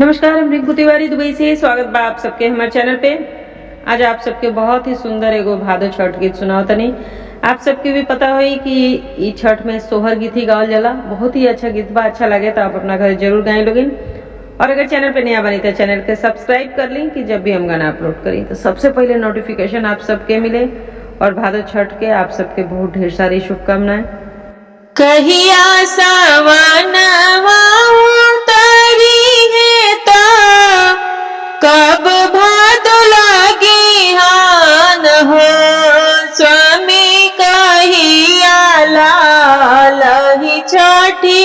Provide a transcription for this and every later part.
नमस्कार, हम रिंकू तिवारी दुबई से स्वागत बा आप सबके हमारे चैनल पे। आज आप सबके बहुत ही सुंदर एगो भादो छठ गीत सुनाओ तनी। आप सबके भी पता होई कि ई छठ में सोहर गीत ही गावल जाला। बहुत ही अच्छा गीत बा, अच्छा लगे तो आप अपना घर जरूर गाएं लोगिन। और अगर चैनल पे नया बनी तो चैनल के सब्सक्राइब कर ली कि जब भी हम गाना अपलोड करी तो सबसे पहले नोटिफिकेशन आप सबके मिले। और भादो छठ के आप सबके बहुत ढेर सारी शुभकामनाएं। कहिया सावनवा उतरी है ता कब भादो लागी हान हो। स्वामी कहिया लालही छठी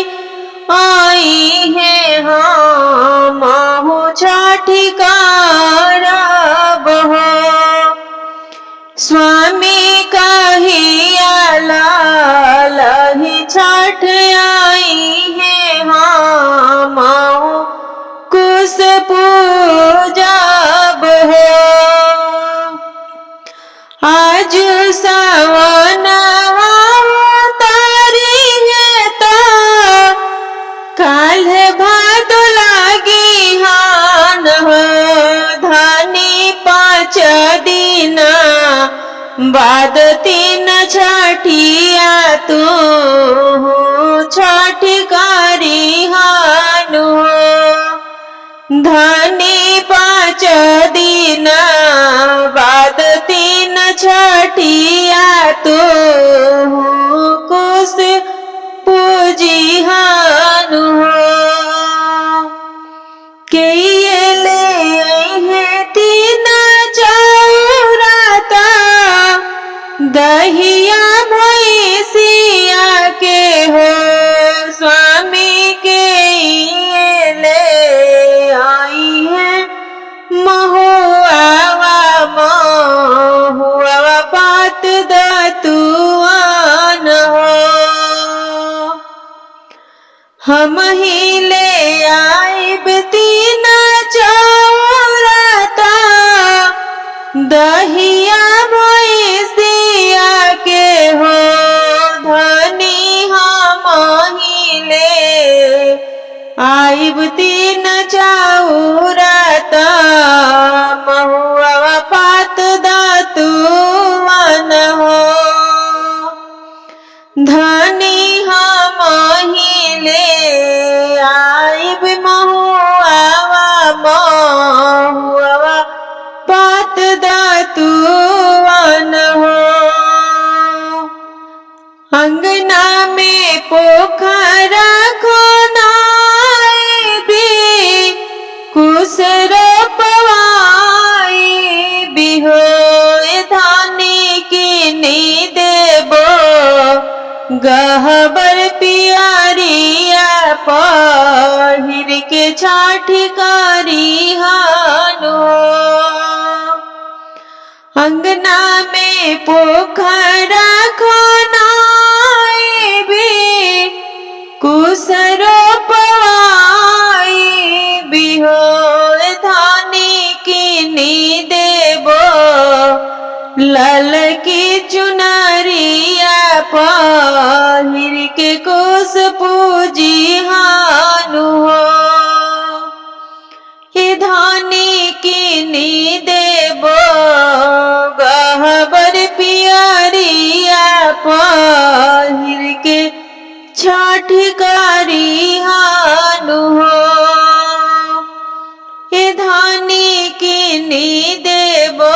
आई है हम महु छठी करब हो। स्वामी कहिया लालही छठ आई है हम कुश पूजब हो। आज सावनवा उतरी है ता काल्ह भादो लागी हान हो। धनी 5 दिन बाद 3 छठिया तू छठ करी हान हो। धनी 5 दिन बाद 3 छठिया तू कुश पूजी हान हो। के ले है 3 चौराता दहिया भैंसिया के हो। स्वामी के ले आई है महुआ पात दतुआन हो। हम ही ले आइब 3 चौराता दहिया भैंसिया के हो। धनी हम ही ले आइब 3 चौराता महुआ पात दतुआन हो। धनी हम ही ले आइब महुआ पात दतुआन हो। अंगना में पोखरा खोनाई भी कुश रोपवाई भी हो। धानी की नी देबो गहबर पियरिया पहिर के छठ करी हान हो। अंगना में पोखरा खोनाई भी कुश रोपवाई भी हो। धानी की नी देबो लाल की चुनरिया पहिर के कुश पूजी हान हो। हे धानी की नी देबो गहबर पियरिया पहिर के छठ करी हान हो। हे धानी की नी देबो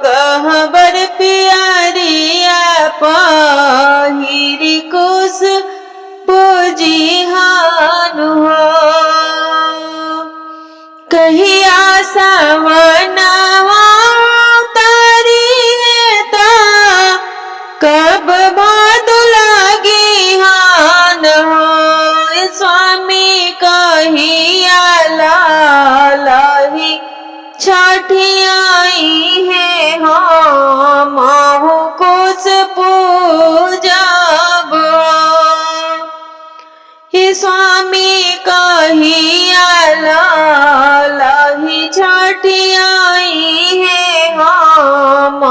गहबर पियरिया पहिर कुश पूजी हान हो। कहिया सावनवा उतरी है ता कब भादो लागी हान हो। स्वामी कहिया लालही छठी आई है हम कुश पूजब हो। हे स्वामी कहिया लालही छठी आई है हम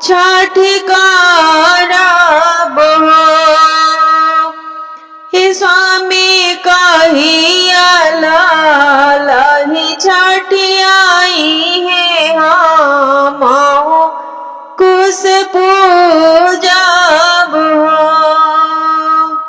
छठ करब हो। हे स्वामी कहिया